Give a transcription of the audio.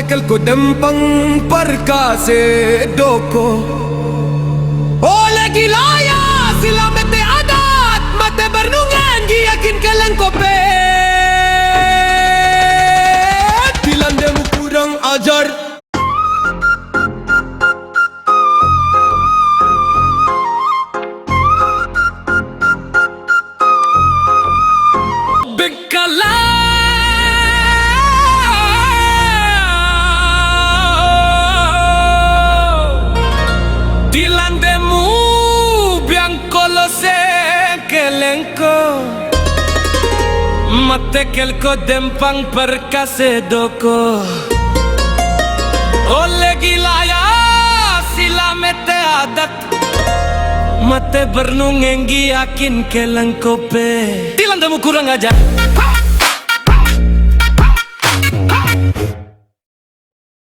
tekel ko dempang perkase doko. Oleh gilaya sila mete adat mate bernungan giyakin kalian kope. Dilandemu kurang ajar. Dilandemu biancolo se kelenko mate kelko dempang perkase doko. Oleh gilaya sila mete adat mate bernungeng giyakin kelengkope. Dilandemu kurang ajar.